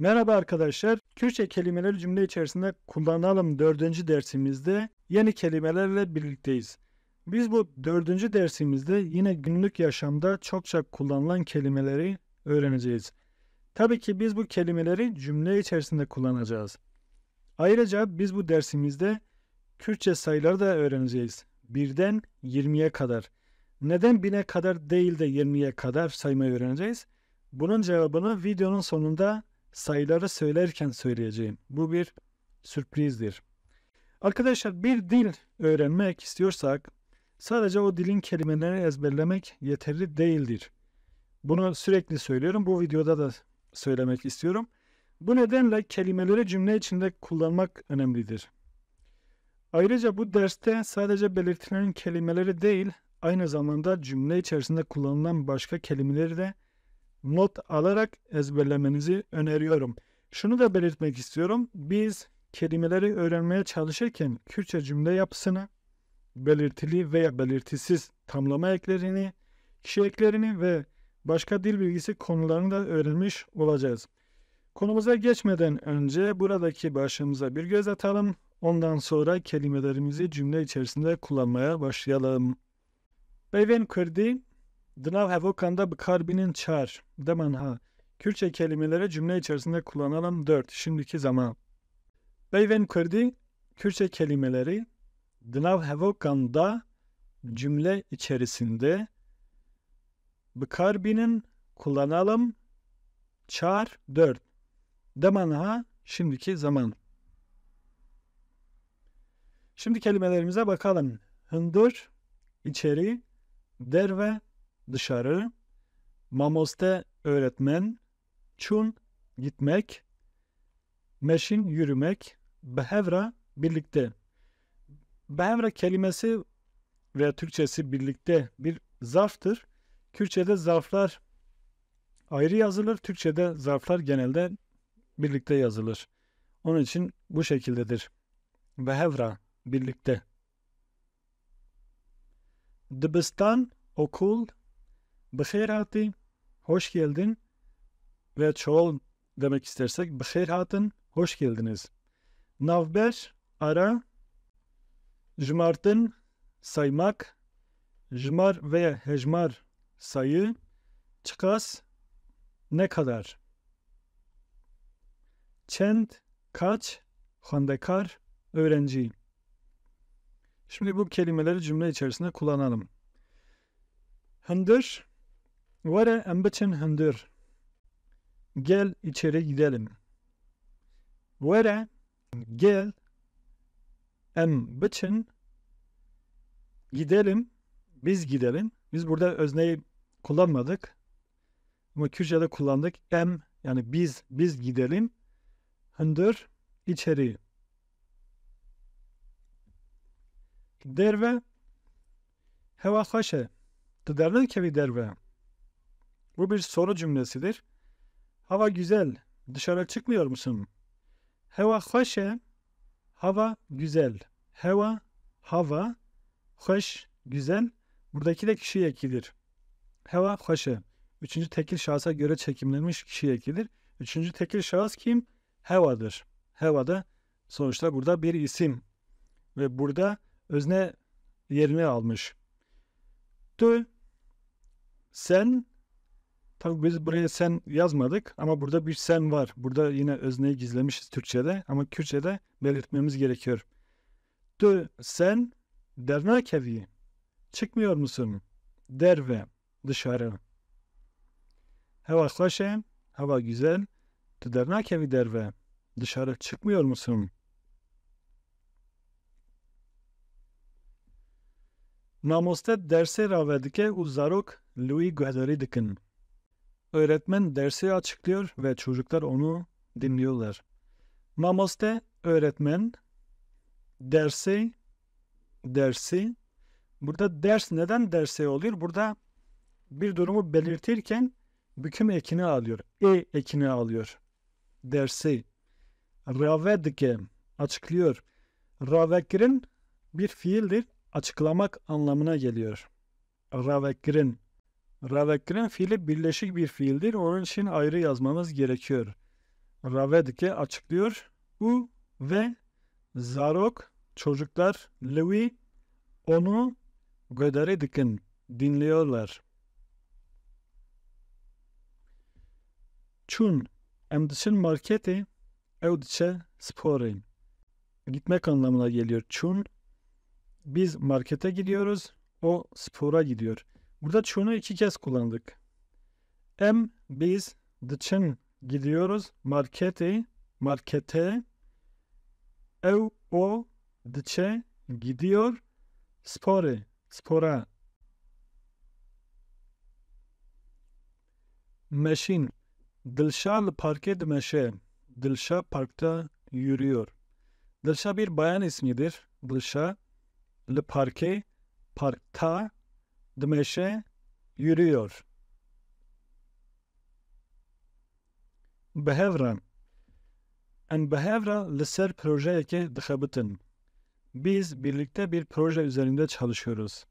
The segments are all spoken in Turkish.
Merhaba arkadaşlar. Kürtçe kelimeleri cümle içerisinde kullanalım 4. dersimizde yeni kelimelerle birlikteyiz. Biz bu 4. dersimizde yine günlük yaşamda çokça kullanılan kelimeleri öğreneceğiz. Tabii ki biz bu kelimeleri cümle içerisinde kullanacağız. Ayrıca biz bu dersimizde Kürtçe sayıları da öğreneceğiz. 1'den 20'ye kadar. Neden 1000'e kadar değil de 20'ye kadar saymayı öğreneceğiz? Bunun cevabını videonun sonunda sayıları söylerken söyleyeceğim. Bu bir sürprizdir. Arkadaşlar bir dil öğrenmek istiyorsak sadece o dilin kelimelerini ezberlemek yeterli değildir. Bunu sürekli söylüyorum. Bu videoda da söylemek istiyorum. Bu nedenle kelimeleri cümle içinde kullanmak önemlidir. Ayrıca bu derste sadece belirtilen kelimeleri değil, aynı zamanda cümle içerisinde kullanılan başka kelimeleri de not alarak ezberlemenizi öneriyorum. Şunu da belirtmek istiyorum. Biz kelimeleri öğrenmeye çalışırken Kürtçe cümle yapısını, belirtili veya belirtisiz tamlama eklerini, kişi eklerini ve başka dil bilgisi konularını da öğrenmiş olacağız. Konumuza geçmeden önce buradaki başlığımıza bir göz atalım. Ondan sonra kelimelerimizi cümle içerisinde kullanmaya başlayalım. Beyven kurdi, dınav hevokanda bikarbinin çar. Deman Kürtçe kelimeleri cümle içerisinde kullanalım 4. Şimdiki zaman. Beyven kurdi, Kürtçe kelimeleri dınav hevokanda cümle içerisinde bikarbinin kullanalım çar 4. Deman şimdiki zaman. Şimdi kelimelerimize bakalım. Hındır, içeri, derve, dışarı, mamoste, öğretmen, çun, gitmek, meşin, yürümek, behevra, birlikte. Behevra kelimesi veya Türkçesi birlikte bir zarftır. Kürtçe'de zarflar ayrı yazılır. Türkçe'de zarflar genelde birlikte yazılır. Onun için bu şekildedir. Behevra, birlikte. Dibistan, okul, bixeyr hati, hoş geldin ve çoğul demek istersek bixeyr hatın, hoş geldiniz. Navber, ara, jmartın, saymak, jmar veya hejmar, sayı, çıkas, ne kadar. Çend, kaç, xwendekar, öğrenci. Şimdi bu kelimeleri cümle içerisinde kullanalım. Hındır, vere em biçin hındır. Gel içeri gidelim. Vere, gel, em biçin, gidelim, biz gidelim. Biz burada özneyi kullanmadık. Ama Kürtçe'de kullandık. Em, yani biz gidelim. Hındır, içeri. Derve, heva haşe. Tıdarlı kevi derve. Bu bir soru cümlesidir. Hava güzel. Dışarı çıkmıyor musun? Heva haşe. Hava güzel. Hava, hoş, güzel. Buradaki de kişi ekidir. Heva hoşe. Üçüncü tekil şahsa göre çekimlenmiş kişi ekidir. Üçüncü tekil şahıs kim? Heva'dır. Heva da sonuçta burada bir isim. Ve burada özne yerini almış. Tu, sen, tabi biz buraya sen yazmadık ama burada bir sen var. Burada yine özneyi gizlemişiz Türkçe'de ama Kürtçe'de belirtmemiz gerekiyor. Tu, sen, dernakevi, çıkmıyor musun? Derve, dışarı. Hava hoşe, hava güzel. Tu dernakevi derve, dışarı çıkmıyor musun? Mamoste derse ravedike u zarok lui guhdari dikin. Öğretmen dersi açıklıyor ve çocuklar onu dinliyorlar. Mamoste öğretmen, dersi. Burada ders neden dersi oluyor? Burada bir durumu belirtirken büküm ekini alıyor. Ekini alıyor. Dersi. Ravedike açıklıyor. Ravekrin bir fiildir. Açıklamak anlamına geliyor. Ravekrin. Ravekrin fiili birleşik bir fiildir. Onun için ayrı yazmamız gerekiyor. Ravedike açıklıyor. U ve Zarok çocuklar Levi onu gödere dikin dinliyorlar. Çun em diçin markete ev diçe sporayım. Gitmek anlamına geliyor. Çun biz markete gidiyoruz. O spora gidiyor. Burada çunu 2 kez kullandık. Em biz diçin gidiyoruz markete. Ev o diçe gidiyor spora. Meşin Dilşah parke dimeşe. Dilşah parkta yürüyor. Dilşah bir bayan ismidir. Dilşah le parkta dimeşe yürüyor. Behevran en behevra li ser projeyeke dixebitin. Biz birlikte bir proje üzerinde çalışıyoruz.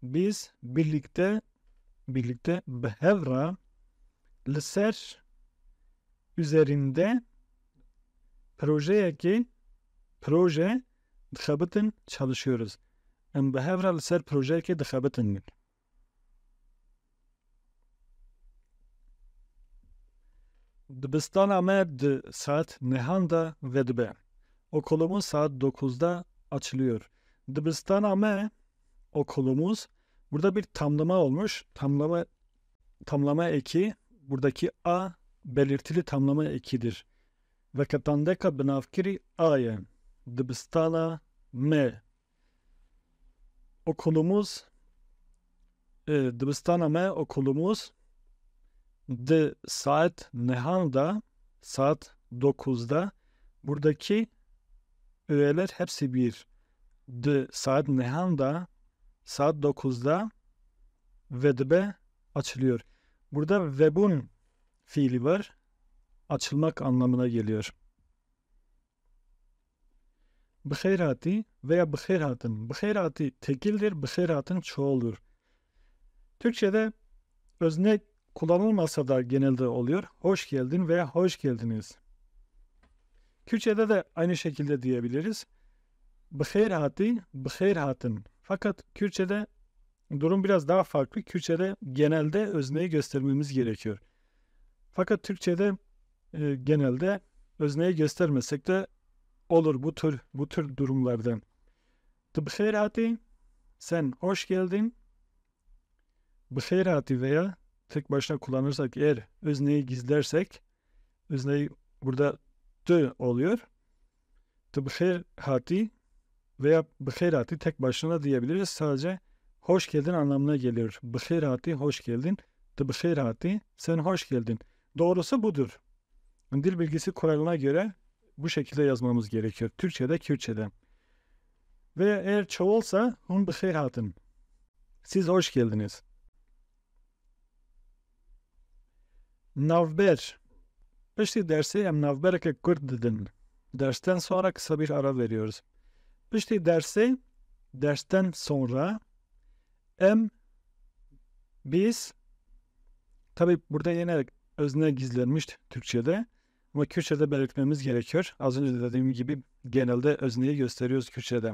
Biz birlikte behevra li ser üzerinde proje dixebitin çalışıyoruz. Behevra li ser projeyeke dixebitin. Dibistana me di saat nehanda ve dibe. Okulumuz saat 9'da açılıyor. Dibistana me okulumuz burada bir tamlama olmuş. Tamlama eki buradaki a belirtili tamlama ekidir. Ve katandeka binavkiri a'ye. Dibistana me okulumuz dibistana me okulumuz de saat nehanda saat 9'da buradaki öğeler hepsi bir. De saat nehanda saat 9'da vedbe açılıyor. Burada vebun fiili var. Açılmak anlamına geliyor. Bıkhayrati veya bıkhayratın. Bıkhayrati tekildir, bıkhayratın çoğuldur. Türkçe'de özne kullanılmasa da genelde oluyor. Hoş geldin veya hoş geldiniz. Kürtçe'de de aynı şekilde diyebiliriz. Bıkhayrati, bıkhayrhatın. Fakat Kürtçe'de durum biraz daha farklı. Kürtçe'de genelde özneyi göstermemiz gerekiyor. Fakat Türkçe'de genelde özneyi göstermesek de olur bu tür durumlarda. Bıkhayrati, sen hoş geldin. Bıkhayrati veya tek başına kullanırsak eğer özneyi gizlersek özneyi burada tı oluyor. Bıkhayrati veya bıkhayrati tek başına diyebiliriz. Sadece hoş geldin anlamına geliyor. Bıkhayrati hoş geldin. Bıkhayrati sen hoş geldin. Doğrusu budur. Dil bilgisi kuralına göre bu şekilde yazmamız gerekiyor. Türkçe'de, Kürtçe'de. Veya eğer çoğulsa hun bıkhayrhatın. Siz hoş geldiniz. Navber. Pişti dersi em navbereke kurt dedin. Dersten sonra kısa bir ara veriyoruz. Pişti dersten sonra biz tabi burada yine özne gizlenmiş Türkçe'de ama Kürtçe'de belirtmemiz gerekiyor. Az önce dediğim gibi genelde özneyi gösteriyoruz Kürtçe'de.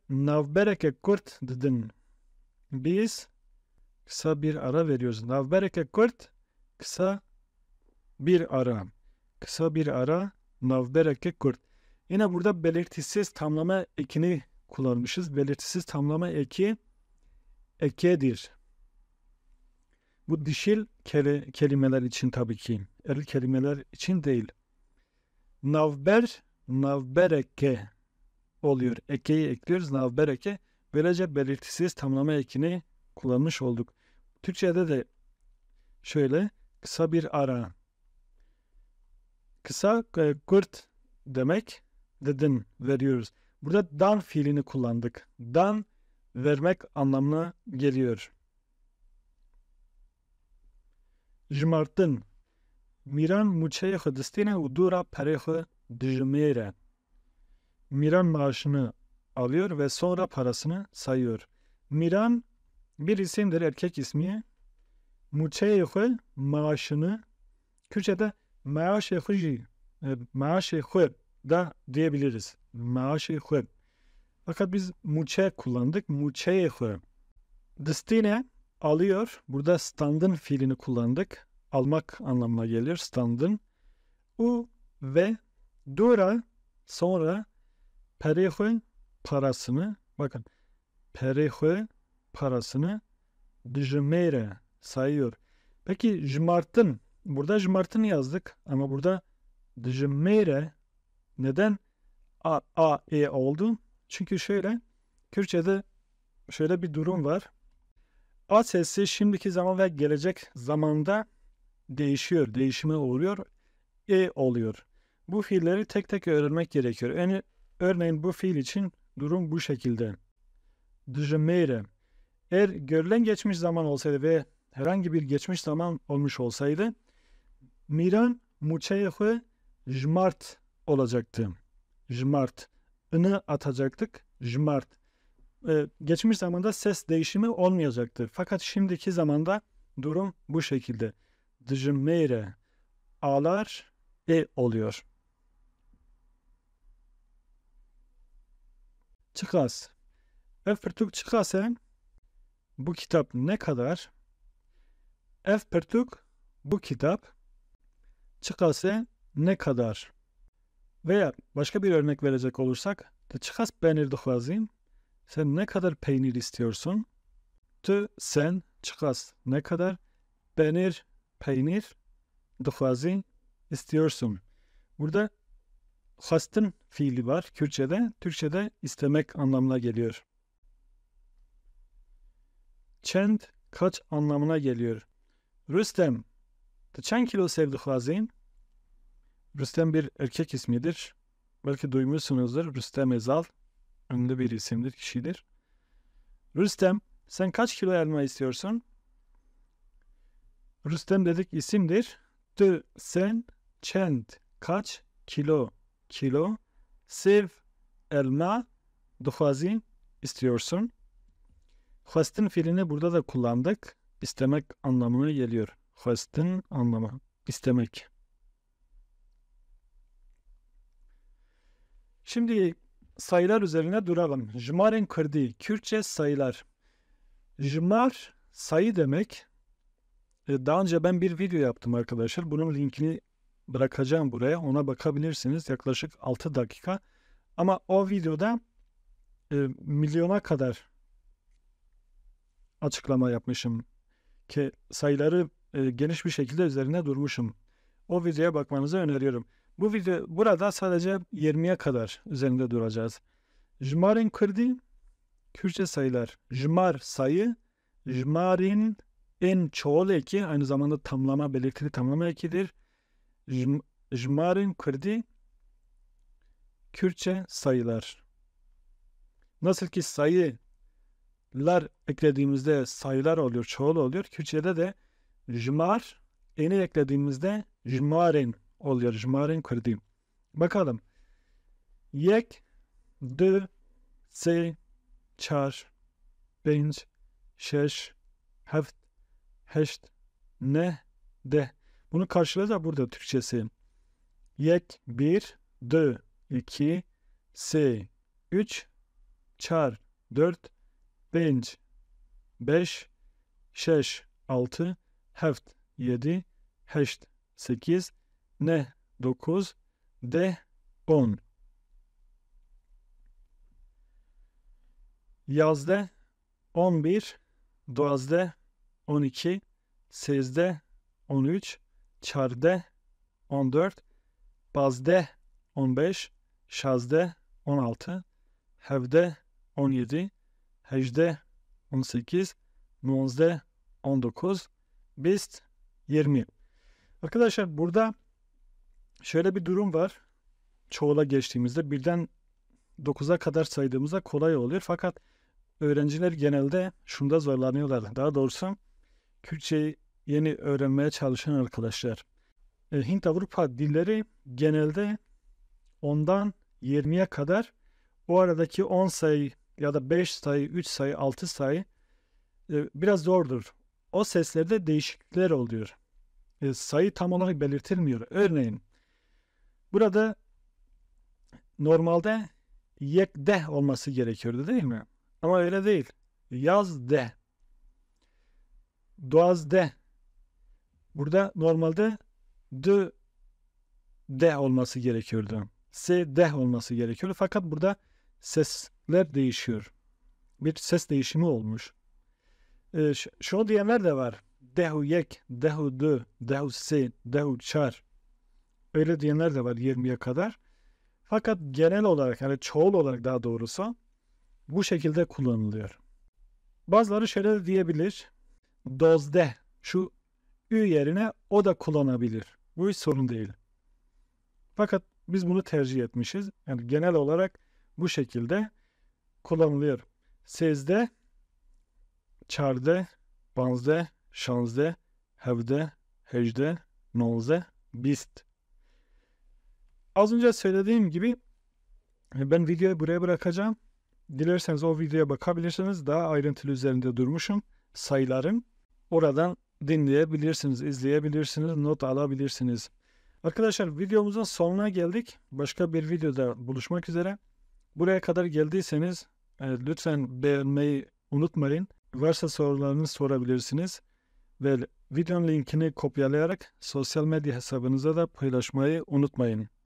Navbereke kurt dedin. Biz kısa bir ara veriyoruz. Navbereke kurt kısa bir ara. Kısa bir ara navbereke kurt. Yine burada belirtisiz tamlama ekini kullanmışız. Belirtisiz tamlama eki ekedir. Bu dişil kelimeler için tabii ki. Eril kelimeler için değil. Navbereke oluyor. Ekeyi ekliyoruz. Navbereke. Böylece belirtisiz tamlama ekini kullanmış olduk. Türkçe'de de şöyle kısa bir ara. Kısa kurt demek dedin veriyoruz. Burada dan fiilini kullandık. Dan vermek anlamına geliyor. Jmartın. Miran muçeye xıdistine udura perexı dijmere. Miran maaşını alıyor ve sonra parasını sayıyor. Miran bir isimdir, erkek ismi. Muçeye maaşını Kürtçe'de maaşı da diyebiliriz. Maaşı. Fakat biz muçe kullandık. Muçe. Destine alıyor. Burada standın fiilini kullandık. Almak anlamına gelir standın. U ve dura sonra perihü parasını, bakın perihü parasını dijmere sayıyor. Peki jmartın, burada jmartın yazdık ama burada dijmere neden a oldu? Çünkü Kürtçe'de şöyle bir durum var. A sesi şimdiki zaman ve gelecek zamanda değişiyor, değişime uğruyor, oluyor. Bu fiilleri tek tek öğrenmek gerekiyor. Örneğin bu fiil için durum bu şekilde. Dijmere. Eğer görülen geçmiş zaman olsaydı ve herhangi bir geçmiş zaman olmuş olsaydı, Miran muçeyhü jmart olacaktı. Jmart. I'nı atacaktık. Jmart. Geçmiş zamanda ses değişimi olmayacaktı. Fakat şimdiki zamanda durum bu şekilde. Dijmere. A'lar oluyor. Çıkas. Efpertuk çıkase bu kitap ne kadar? Efpertuk bu kitap çıkase ne kadar? Veya başka bir örnek verecek olursak çıkas peynir duhvazim. Sen ne kadar peynir istiyorsun? Sen çıkas ne kadar peynir duhvazim istiyorsun. Burada hastın fiili var Kürtçe'de. Türkçe'de istemek anlamına geliyor. Çend kaç anlamına geliyor. Rüstem çend kilo sevdihvazim. Rüstem bir erkek ismidir. Belki duymuşsunuzdur. Rüstem Ezal. Ünlü bir isimdir, kişidir. Rüstem sen kaç kilo elma istiyorsun? Rüstem dedik isimdir. Sen çend kaç kilo sev elma duhvazim istiyorsun. Hastın fiilini burada da kullandık. İstemek anlamına geliyor. Hastın anlamı istemek. Şimdi sayılar üzerine duralım. Jmarên Kurdî, Kürtçe sayılar. Jmar sayı demek. Daha önce ben bir video yaptım arkadaşlar. Bunun linkini bırakacağım buraya. Ona bakabilirsiniz. Yaklaşık 6 dakika. Ama o videoda milyona kadar açıklama yapmışım. Ki sayıları geniş bir şekilde üzerine durmuşum. O videoya bakmanızı öneriyorum. Burada sadece 20'ye kadar üzerinde duracağız. Jmarên Kurdî, Kürtçe sayılar. Jmar sayı, jmarên en çoğul eki, aynı zamanda tamlama, belirtili tamlama ekidir. Jmarên Kurdî, Kürtçe sayılar. Nasıl ki sayılar eklediğimizde sayılar oluyor, çoğul oluyor. Kürtçe'de de jmar, eni eklediğimizde jmarên oluyor. Jmarên Kurdî. Bakalım. Yek, du, sê, çar, pênc, şeş, heft, heşt, neh, deh. Bunu karşılayacak burada Türkçesi. Yek, 1, du, 2, sê, 3, çar, 4, pênc, 5, şeş, 6, heft, 7, heşt, 8, neh, 9, deh, 10. Yazde 11, duazde 12, sezde 13, çarde 14, bazde 15, şazde 16, hevde 17, hecde 18, nonzde 19, bist 20. Arkadaşlar burada şöyle bir durum var. Çoğula geçtiğimizde birden 9'a kadar saydığımızda kolay oluyor. Fakat öğrenciler genelde şunda zorlanıyorlar. Daha doğrusu Kürtçeyi yeni öğrenmeye çalışan arkadaşlar. Hint-Avrupa dilleri genelde 10'dan 20'ye kadar, o aradaki 10 sayı ya da 5 sayı, 3 sayı, 6 sayı biraz zordur. O seslerde değişiklikler oluyor. sayı tam olarak belirtilmiyor. Örneğin burada normalde yekde olması gerekiyordu değil mi? Ama öyle değil. Yazde, duazde. Burada normalde de olması gerekiyordu. De olması gerekiyordu. Fakat burada sesler değişiyor. Bir ses değişimi olmuş. Şunu diyenler de var. Dehu yek, dehu dü, dehu se, dehu çar. Öyle diyenler de var 20'ye kadar. Fakat genel olarak, yani çoğul olarak daha doğrusu bu şekilde kullanılıyor. Bazıları şöyle de diyebilir. Dozde, şu ü yerine o da kullanabilir. Bu hiç sorun değil. Fakat biz bunu tercih etmişiz. Yani genel olarak bu şekilde kullanılıyor. Sezde, çarde, banzde, şanzde, hevde, hecde, nonze, bist. Az önce söylediğim gibi ben videoyu buraya bırakacağım. Dilerseniz o videoya bakabilirsiniz. Daha ayrıntılı üzerinde durmuşum. Sayılarım. Oradan dinleyebilirsiniz, izleyebilirsiniz, not alabilirsiniz. Arkadaşlar videomuzun sonuna geldik. Başka bir videoda buluşmak üzere. Buraya kadar geldiyseniz lütfen beğenmeyi unutmayın. Varsa sorularınızı sorabilirsiniz. Ve videonun linkini kopyalayarak sosyal medya hesabınıza da paylaşmayı unutmayın.